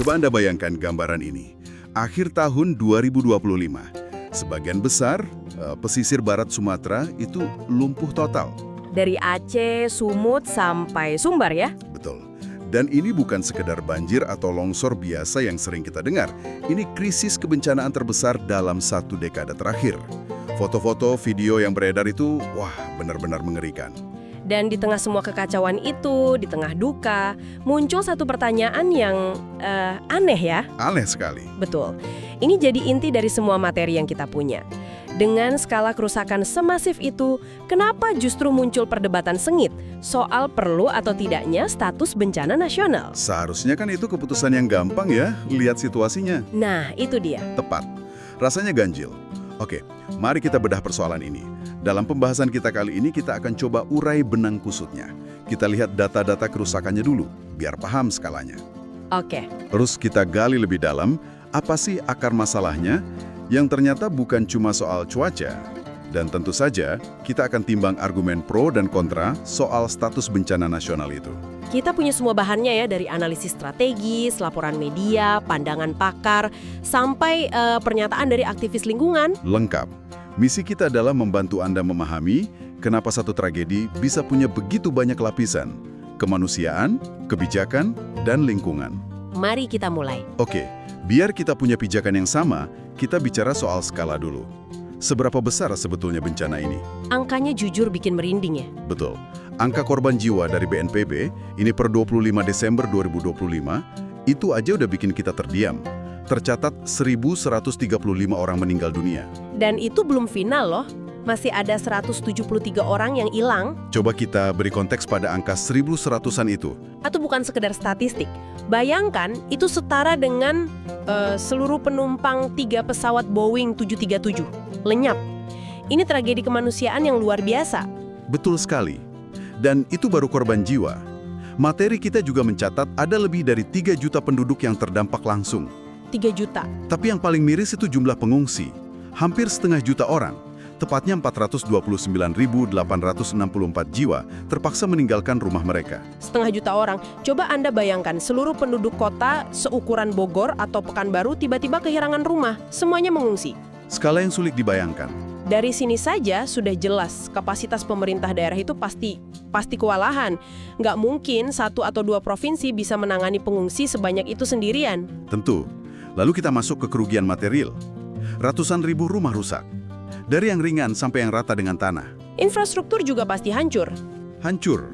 Coba Anda bayangkan gambaran ini. Akhir tahun 2025, sebagian besar pesisir barat Sumatera itu lumpuh total. Dari Aceh, Sumut, sampai Sumbar ya? Betul. Dan ini bukan sekedar banjir atau longsor biasa yang sering kita dengar. Ini krisis kebencanaan terbesar dalam 1 dekade terakhir. Foto-foto, video yang beredar itu, wah, benar-benar mengerikan. Dan di tengah semua kekacauan itu, di tengah duka, muncul satu pertanyaan yang aneh ya? Aneh sekali. Betul. Ini jadi inti dari semua materi yang kita punya. Dengan skala kerusakan semasif itu, kenapa justru muncul perdebatan sengit soal perlu atau tidaknya status bencana nasional? Seharusnya kan itu keputusan yang gampang ya, lihat situasinya. Nah, itu dia. Tepat. Rasanya ganjil. Oke, mari kita bedah persoalan ini. Dalam pembahasan kita kali ini, kita akan coba urai benang kusutnya. Kita lihat data-data kerusakannya dulu, biar paham skalanya. Oke. Terus kita gali lebih dalam, apa sih akar masalahnya, yang ternyata bukan cuma soal cuaca. Dan tentu saja, kita akan timbang argumen pro dan kontra soal status bencana nasional itu. Kita punya semua bahannya ya, dari analisis strategis, laporan media, pandangan pakar, sampai pernyataan dari aktivis lingkungan. Lengkap. Misi kita adalah membantu Anda memahami kenapa satu tragedi bisa punya begitu banyak lapisan. Kemanusiaan, kebijakan, dan lingkungan. Mari kita mulai. Oke, biar kita punya pijakan yang sama, kita bicara soal skala dulu. Seberapa besar sebetulnya bencana ini? Angkanya jujur bikin merinding ya. Betul. Angka korban jiwa dari BNPB, ini per 25 Desember 2025, itu aja udah bikin kita terdiam. Tercatat 1.135 orang meninggal dunia. Dan itu belum final loh. Masih ada 173 orang yang hilang. Coba kita beri konteks pada angka 1.100-an itu. Atau bukan sekedar statistik. Bayangkan itu setara dengan seluruh penumpang 3 pesawat Boeing 737. Lenyap. Ini tragedi kemanusiaan yang luar biasa. Betul sekali. Dan itu baru korban jiwa. Materi kita juga mencatat ada lebih dari 3 juta penduduk yang terdampak langsung. 3 juta. Tapi yang paling miris itu jumlah pengungsi. Hampir setengah juta orang. Tepatnya 429.864 jiwa terpaksa meninggalkan rumah mereka. Setengah juta orang. Coba Anda bayangkan seluruh penduduk kota seukuran Bogor atau Pekanbaru tiba-tiba kehilangan rumah. Semuanya mengungsi. Skala yang sulit dibayangkan. Dari sini saja sudah jelas kapasitas pemerintah daerah itu pasti kewalahan. Nggak mungkin 1 atau 2 provinsi bisa menangani pengungsi sebanyak itu sendirian. Tentu. Lalu kita masuk ke kerugian material. Ratusan ribu rumah rusak. Dari yang ringan sampai yang rata dengan tanah. Infrastruktur juga pasti hancur. Hancur.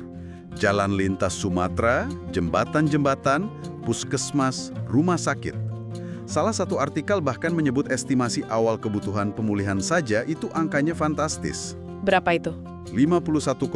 Jalan lintas Sumatera, jembatan-jembatan, puskesmas, rumah sakit. Salah satu artikel bahkan menyebut estimasi awal kebutuhan pemulihan saja itu angkanya fantastis. Berapa itu? 51,82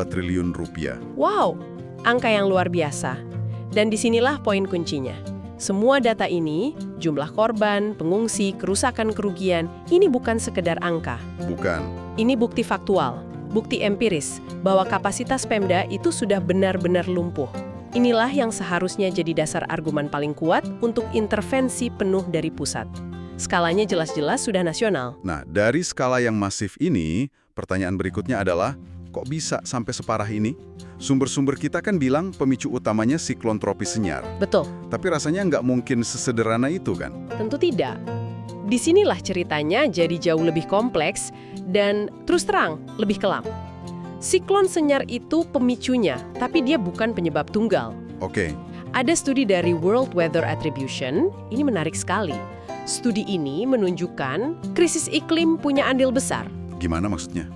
triliun rupiah. Wow, angka yang luar biasa. Dan disinilah poin kuncinya. Semua data ini, jumlah korban, pengungsi, kerusakan kerugian, ini bukan sekedar angka. Bukan. Ini bukti faktual, bukti empiris, bahwa kapasitas Pemda itu sudah benar-benar lumpuh. Inilah yang seharusnya jadi dasar argumen paling kuat untuk intervensi penuh dari pusat. Skalanya jelas-jelas sudah nasional. Nah, dari skala yang masif ini, pertanyaan berikutnya adalah, kok bisa sampai separah ini? Sumber-sumber kita kan bilang pemicu utamanya siklon tropis Senyar. Betul. Tapi rasanya nggak mungkin sesederhana itu kan? Tentu tidak. Disinilah ceritanya jadi jauh lebih kompleks dan terus terang lebih kelam. Siklon Senyar itu pemicunya, tapi dia bukan penyebab tunggal. Oke. Ada studi dari World Weather Attribution, ini menarik sekali. Studi ini menunjukkan krisis iklim punya andil besar. Gimana maksudnya?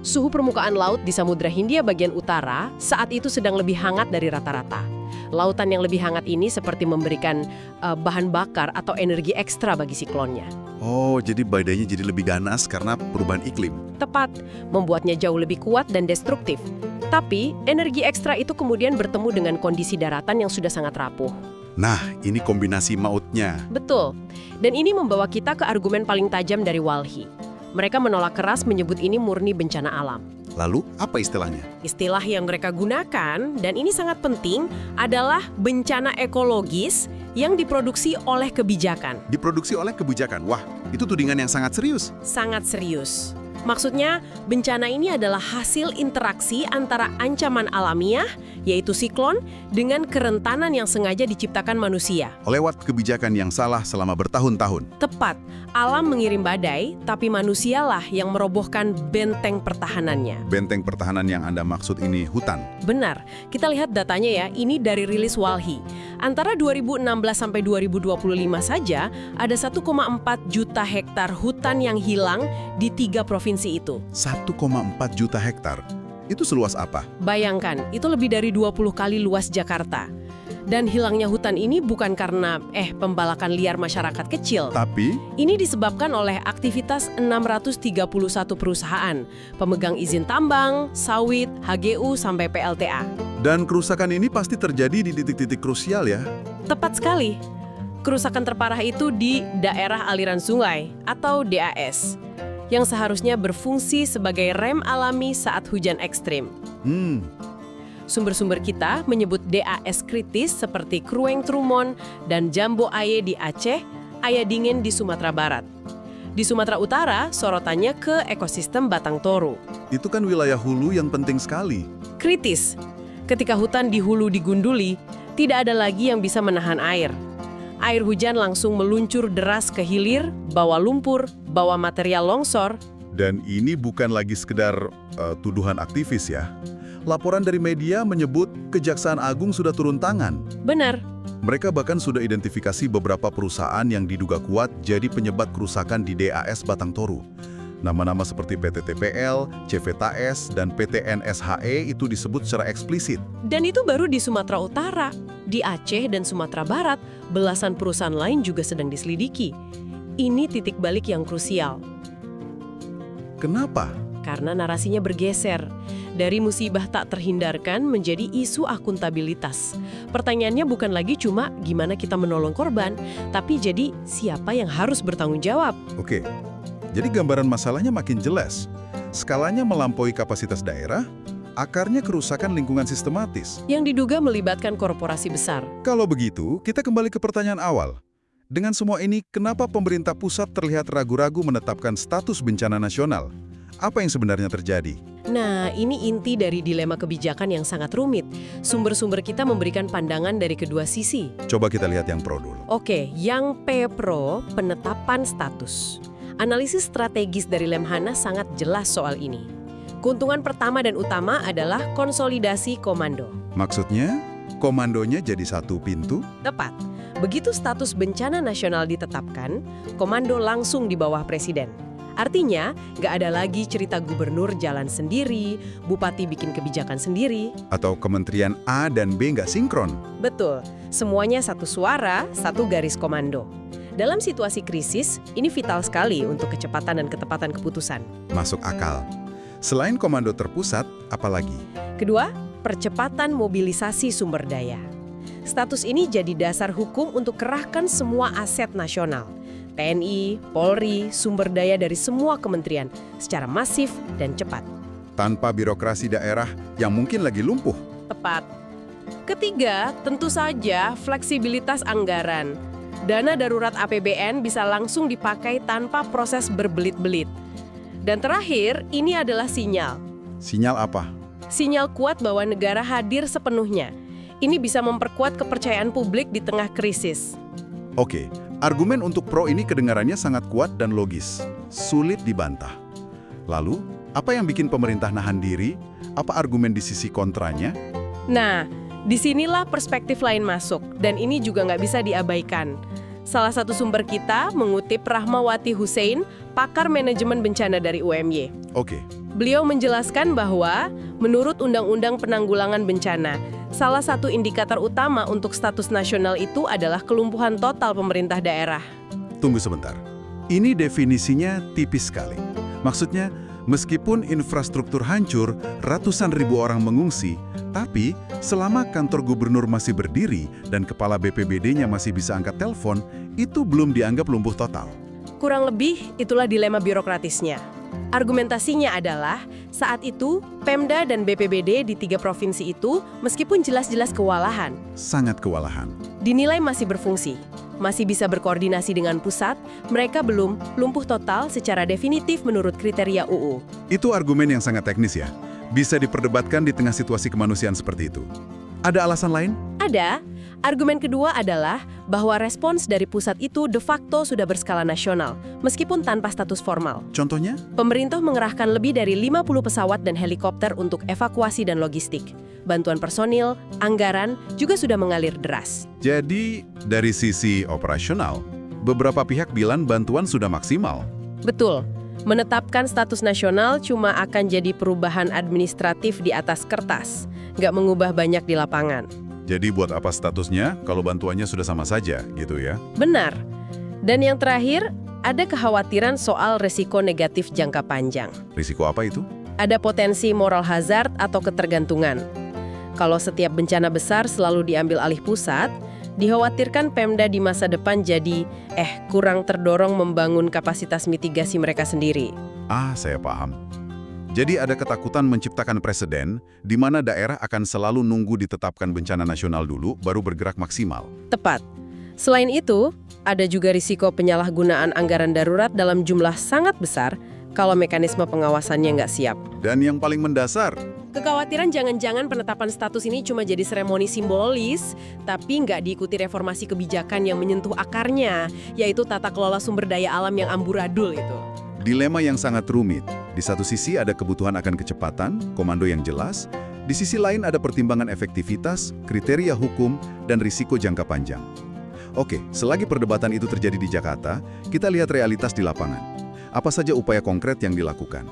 Suhu permukaan laut di Samudra Hindia bagian utara saat itu sedang lebih hangat dari rata-rata. Lautan yang lebih hangat ini seperti memberikan bahan bakar atau energi ekstra bagi siklonnya. Oh, jadi badainya jadi lebih ganas karena perubahan iklim. Tepat, membuatnya jauh lebih kuat dan destruktif. Tapi, energi ekstra itu kemudian bertemu dengan kondisi daratan yang sudah sangat rapuh. Nah, ini kombinasi mautnya. Betul. Dan ini membawa kita ke argumen paling tajam dari Walhi. Mereka menolak keras menyebut ini murni bencana alam. Lalu, apa istilahnya? Istilah yang mereka gunakan, dan ini sangat penting, adalah bencana ekologis yang diproduksi oleh kebijakan. Diproduksi oleh kebijakan. Wah, itu tudingan yang sangat serius. Sangat serius. Maksudnya, bencana ini adalah hasil interaksi antara ancaman alamiah, yaitu siklon, dengan kerentanan yang sengaja diciptakan manusia. Lewat kebijakan yang salah selama bertahun-tahun. Tepat, alam mengirim badai, tapi manusialah yang merobohkan benteng pertahanannya. Benteng pertahanan yang Anda maksud ini hutan. Benar, kita lihat datanya ya, ini dari rilis Walhi. Antara 2016 sampai 2025 saja, ada 1,4 juta hektar hutan yang hilang di 3 provinsi itu. 1,4 juta hektar. Itu seluas apa? Bayangkan, itu lebih dari 20 kali luas Jakarta. Dan hilangnya hutan ini bukan karena pembalakan liar masyarakat kecil. Tapi, Ini disebabkan oleh aktivitas 631 perusahaan, pemegang izin tambang, sawit, HGU, sampai PLTA. dan kerusakan ini pasti terjadi di titik-titik krusial ya. Tepat sekali. Kerusakan terparah itu di daerah aliran sungai atau DAS, yang seharusnya berfungsi sebagai rem alami saat hujan ekstrim. Sumber-sumber kita menyebut DAS kritis seperti Krueng Trumon dan Jambo Aye di Aceh, Ayadingen di Sumatera Barat. Di Sumatera Utara, sorotannya ke ekosistem Batang Toru. Itu kan wilayah hulu yang penting sekali. Kritis. Ketika hutan di hulu digunduli, tidak ada lagi yang bisa menahan air. Air hujan langsung meluncur deras ke hilir, bawa lumpur, bawa material longsor. Dan ini bukan lagi sekedar tuduhan aktivis ya. Laporan dari media menyebut Kejaksaan Agung sudah turun tangan. Benar. Mereka bahkan sudah identifikasi beberapa perusahaan yang diduga kuat jadi penyebab kerusakan di DAS Batang Toru. Nama-nama seperti PT TPL, CVTAS, dan PT NSHE itu disebut secara eksplisit. Dan itu baru di Sumatera Utara. Di Aceh dan Sumatera Barat, belasan perusahaan lain juga sedang diselidiki. Ini titik balik yang krusial. Kenapa? Karena narasinya bergeser. Dari musibah tak terhindarkan menjadi isu akuntabilitas. Pertanyaannya bukan lagi cuma gimana kita menolong korban, tapi jadi siapa yang harus bertanggung jawab. Oke, jadi gambaran masalahnya makin jelas. Skalanya melampaui kapasitas daerah, akarnya kerusakan lingkungan sistematis. Yang diduga melibatkan korporasi besar. Kalau begitu, kita kembali ke pertanyaan awal. Dengan semua ini, kenapa pemerintah pusat terlihat ragu-ragu menetapkan status bencana nasional? Apa yang sebenarnya terjadi? Nah, ini inti dari dilema kebijakan yang sangat rumit. Sumber-sumber kita memberikan pandangan dari kedua sisi. Coba kita lihat yang pro dulu. Oke, yang P-Pro, penetapan status. Analisis strategis dari Lemhanas sangat jelas soal ini. Keuntungan pertama dan utama adalah konsolidasi komando. Maksudnya, komandonya jadi satu pintu? Tepat. Begitu status bencana nasional ditetapkan, komando langsung di bawah presiden. Artinya, nggak ada lagi cerita gubernur jalan sendiri, bupati bikin kebijakan sendiri. Atau kementerian A dan B nggak sinkron? Betul, semuanya satu suara, satu garis komando. Dalam situasi krisis, ini vital sekali untuk kecepatan dan ketepatan keputusan. Masuk akal. Selain komando terpusat, apalagi? Kedua, percepatan mobilisasi sumber daya. Status ini jadi dasar hukum untuk kerahkan semua aset nasional. TNI, Polri, sumber daya dari semua kementerian secara masif dan cepat. Tanpa birokrasi daerah yang mungkin lagi lumpuh. Tepat. Ketiga, tentu saja fleksibilitas anggaran. Dana darurat APBN bisa langsung dipakai tanpa proses berbelit-belit. Dan terakhir, ini adalah sinyal. Sinyal apa? Sinyal kuat bahwa negara hadir sepenuhnya. Ini bisa memperkuat kepercayaan publik di tengah krisis. Oke, argumen untuk pro ini kedengarannya sangat kuat dan logis. Sulit dibantah. Lalu, apa yang bikin pemerintah nahan diri? Apa argumen di sisi kontranya? Nah, disinilah perspektif lain masuk, dan ini juga nggak bisa diabaikan. Salah satu sumber kita mengutip Rahmawati Hussein, pakar manajemen bencana dari UMY. Oke, Beliau menjelaskan bahwa, menurut Undang-Undang Penanggulangan Bencana, salah satu indikator utama untuk status nasional itu adalah kelumpuhan total pemerintah daerah. tunggu sebentar. Ini definisinya tipis sekali. Maksudnya, meskipun infrastruktur hancur, ratusan ribu orang mengungsi, tapi selama kantor gubernur masih berdiri dan kepala BPBD-nya masih bisa angkat telepon, itu belum dianggap lumpuh total. Kurang lebih, itulah dilema birokratisnya. Argumentasinya adalah, saat itu, Pemda dan BPBD di 3 provinsi itu, meskipun jelas-jelas kewalahan, Sangat kewalahan. dinilai masih berfungsi. masih bisa berkoordinasi dengan pusat, mereka belum lumpuh total secara definitif menurut kriteria UU. Itu argumen yang sangat teknis ya. Bisa diperdebatkan di tengah situasi kemanusiaan seperti itu. Ada alasan lain? Ada. Argumen kedua adalah bahwa respons dari pusat itu de facto sudah berskala nasional, meskipun tanpa status formal. Contohnya? Pemerintah mengerahkan lebih dari 50 pesawat dan helikopter untuk evakuasi dan logistik. Bantuan personil, anggaran juga sudah mengalir deras. Jadi, dari sisi operasional, beberapa pihak bilang bantuan sudah maksimal. Betul. Menetapkan status nasional cuma akan jadi perubahan administratif di atas kertas, nggak mengubah banyak di lapangan. Jadi buat apa statusnya kalau bantuannya sudah sama saja, gitu ya? Benar. Dan yang terakhir, ada kekhawatiran soal risiko negatif jangka panjang. Risiko apa itu? Ada potensi moral hazard atau ketergantungan. Kalau setiap bencana besar selalu diambil alih pusat, dikhawatirkan Pemda di masa depan jadi kurang terdorong membangun kapasitas mitigasi mereka sendiri. Saya paham. Jadi ada ketakutan menciptakan preseden di mana daerah akan selalu nunggu ditetapkan bencana nasional dulu baru bergerak maksimal. Tepat. Selain itu, ada juga risiko penyalahgunaan anggaran darurat dalam jumlah sangat besar kalau mekanisme pengawasannya nggak siap. Dan yang paling mendasar, Kekhawatiran jangan-jangan penetapan status ini cuma jadi seremoni simbolis, tapi nggak diikuti reformasi kebijakan yang menyentuh akarnya, yaitu tata kelola sumber daya alam yang amburadul itu. dilema yang sangat rumit. Di satu sisi ada kebutuhan akan kecepatan, komando yang jelas. Di sisi lain ada pertimbangan efektivitas, kriteria hukum, dan risiko jangka panjang. Oke, selagi perdebatan itu terjadi di Jakarta, kita lihat realitas di lapangan. Apa saja upaya konkret yang dilakukan?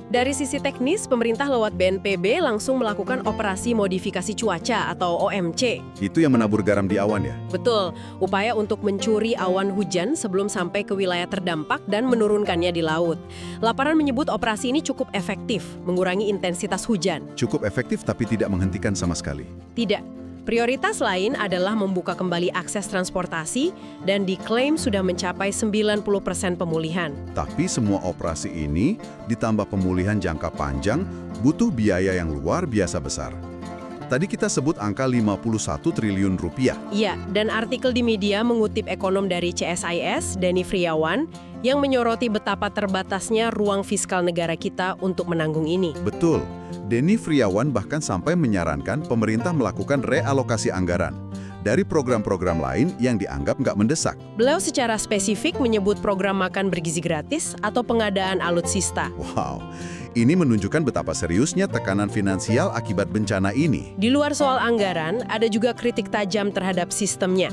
Dari sisi teknis, pemerintah lewat BNPB langsung melakukan operasi modifikasi cuaca atau OMC. Itu yang menabur garam di awan ya? Betul, upaya untuk mencuri awan hujan sebelum sampai ke wilayah terdampak dan menurunkannya di laut. Laporan menyebut operasi ini cukup efektif, mengurangi intensitas hujan. Cukup efektif tapi tidak menghentikan sama sekali. Tidak. Prioritas lain adalah membuka kembali akses transportasi dan diklaim sudah mencapai 90% pemulihan. Tapi semua operasi ini ditambah pemulihan jangka panjang butuh biaya yang luar biasa besar. Tadi kita sebut angka 51 triliun rupiah. Iya, dan artikel di media mengutip ekonom dari CSIS, Denny Friawan, yang menyoroti betapa terbatasnya ruang fiskal negara kita untuk menanggung ini. Betul. Denny Friawan bahkan sampai menyarankan pemerintah melakukan realokasi anggaran dari program-program lain yang dianggap nggak mendesak. Beliau secara spesifik menyebut program makan bergizi gratis atau pengadaan alutsista. Wow, ini menunjukkan betapa seriusnya tekanan finansial akibat bencana ini. Di luar soal anggaran, ada juga kritik tajam terhadap sistemnya.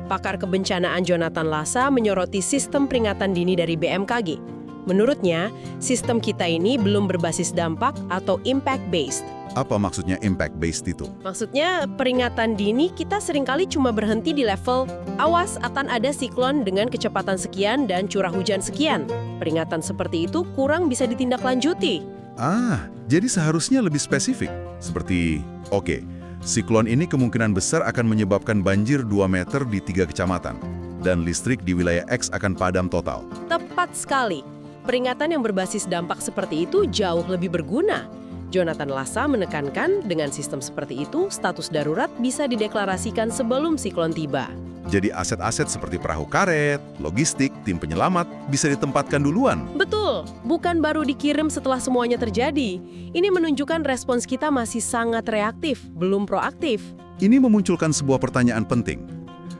Pakar kebencanaan Jonathan Lassa menyoroti sistem peringatan dini dari BMKG. Menurutnya, sistem kita ini belum berbasis dampak atau impact-based. Apa maksudnya impact-based itu? Maksudnya, peringatan dini kita seringkali cuma berhenti di level awas akan ada siklon dengan kecepatan sekian dan curah hujan sekian. Peringatan seperti itu kurang bisa ditindaklanjuti. Jadi seharusnya lebih spesifik. Seperti, oke, siklon ini kemungkinan besar akan menyebabkan banjir 2 meter di 3 kecamatan. Dan listrik di wilayah X akan padam total. Tepat sekali. Peringatan yang berbasis dampak seperti itu jauh lebih berguna. Jonathan Lassa menekankan dengan sistem seperti itu, status darurat bisa dideklarasikan sebelum siklon tiba. Jadi aset-aset seperti perahu karet, logistik, tim penyelamat bisa ditempatkan duluan. Betul, bukan baru dikirim setelah semuanya terjadi. Ini menunjukkan respons kita masih sangat reaktif, belum proaktif. Ini memunculkan sebuah pertanyaan penting.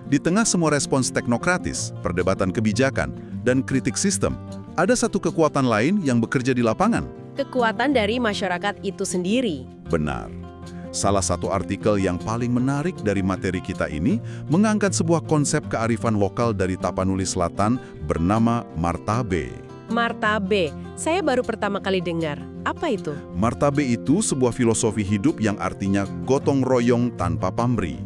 Di tengah semua respons teknokratis, perdebatan kebijakan, dan kritik sistem, ada satu kekuatan lain yang bekerja di lapangan. Kekuatan dari masyarakat itu sendiri. Benar. Salah satu artikel yang paling menarik dari materi kita ini mengangkat sebuah konsep kearifan lokal dari Tapanuli Selatan bernama Martabe. Martabe, saya baru pertama kali dengar. Apa itu? Martabe itu sebuah filosofi hidup yang artinya gotong royong tanpa pamrih.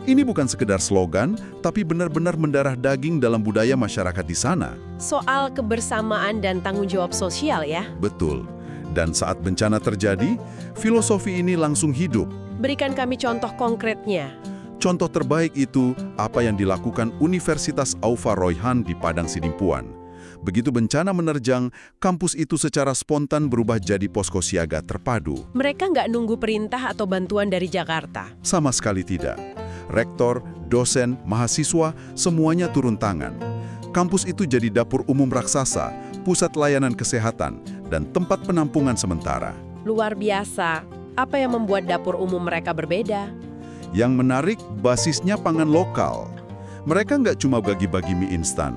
Ini bukan sekedar slogan, tapi benar-benar mendarah daging dalam budaya masyarakat di sana. Soal kebersamaan dan tanggung jawab sosial ya? Betul. Dan saat bencana terjadi, filosofi ini langsung hidup. Berikan kami contoh konkretnya. Contoh terbaik itu apa yang dilakukan Universitas Aufa Royhan di Padang Sidimpuan. Begitu bencana menerjang, kampus itu secara spontan berubah jadi posko siaga terpadu. Mereka nggak nunggu perintah atau bantuan dari Jakarta. Sama sekali tidak. rektor, dosen, mahasiswa, semuanya turun tangan. Kampus itu jadi dapur umum raksasa, pusat layanan kesehatan, dan tempat penampungan sementara. Luar biasa. Apa yang membuat dapur umum mereka berbeda? Yang menarik, basisnya pangan lokal. Mereka nggak cuma bagi-bagi mie instan.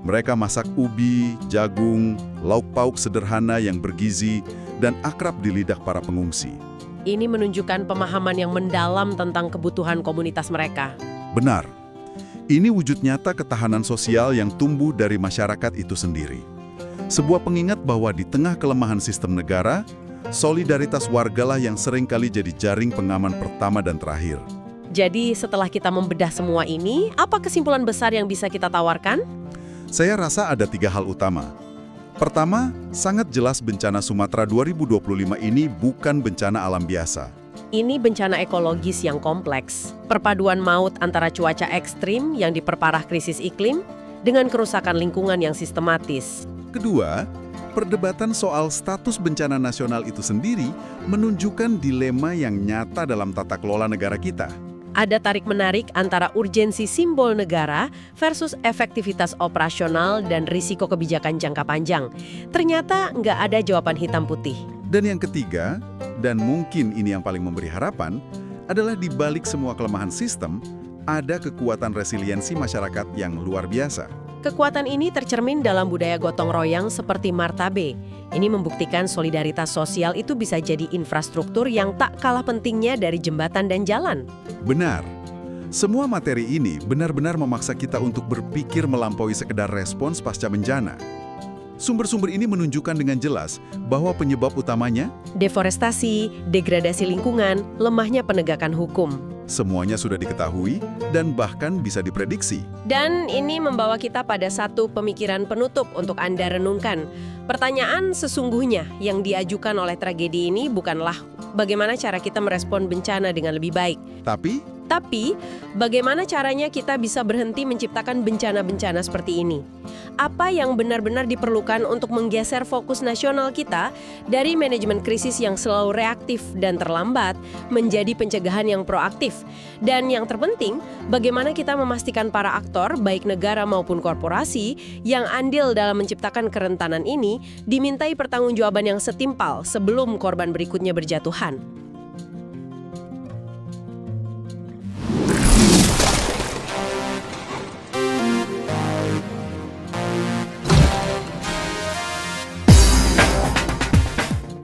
Mereka masak ubi, jagung, lauk pauk sederhana yang bergizi, dan akrab di lidah para pengungsi. Ini menunjukkan pemahaman yang mendalam tentang kebutuhan komunitas mereka. Benar. Ini wujud nyata ketahanan sosial yang tumbuh dari masyarakat itu sendiri. Sebuah pengingat bahwa di tengah kelemahan sistem negara, solidaritas wargalah yang seringkali jadi jaring pengaman pertama dan terakhir. Jadi setelah kita membedah semua ini, apa kesimpulan besar yang bisa kita tawarkan? Saya rasa ada 3 hal utama. Pertama, sangat jelas bencana Sumatera 2025 ini bukan bencana alam biasa. Ini bencana ekologis yang kompleks. Perpaduan maut antara cuaca ekstrim yang diperparah krisis iklim dengan kerusakan lingkungan yang sistematis. Kedua, perdebatan soal status bencana nasional itu sendiri menunjukkan dilema yang nyata dalam tata kelola negara kita. Ada tarik-menarik antara urgensi simbol negara versus efektivitas operasional dan risiko kebijakan jangka panjang. Ternyata nggak ada jawaban hitam putih. Dan yang ketiga, dan mungkin ini yang paling memberi harapan, adalah di balik semua kelemahan sistem, ada kekuatan resiliensi masyarakat yang luar biasa. Kekuatan ini tercermin dalam budaya gotong royong seperti Martabe. Ini membuktikan solidaritas sosial itu bisa jadi infrastruktur yang tak kalah pentingnya dari jembatan dan jalan. Benar. Semua materi ini benar-benar memaksa kita untuk berpikir melampaui sekedar respons pasca bencana. Sumber-sumber ini menunjukkan dengan jelas bahwa penyebab utamanya Deforestasi, degradasi lingkungan, lemahnya penegakan hukum. semuanya sudah diketahui dan bahkan bisa diprediksi. Dan ini membawa kita pada satu pemikiran penutup untuk Anda renungkan. Pertanyaan sesungguhnya yang diajukan oleh tragedi ini bukanlah bagaimana cara kita merespon bencana dengan lebih baik. Tapi, bagaimana caranya kita bisa berhenti menciptakan bencana-bencana seperti ini? Apa yang benar-benar diperlukan untuk menggeser fokus nasional kita dari manajemen krisis yang selalu reaktif dan terlambat menjadi pencegahan yang proaktif? Dan yang terpenting, bagaimana kita memastikan para aktor, baik negara maupun korporasi, yang andil dalam menciptakan kerentanan ini, dimintai pertanggungjawaban yang setimpal sebelum korban berikutnya berjatuhan?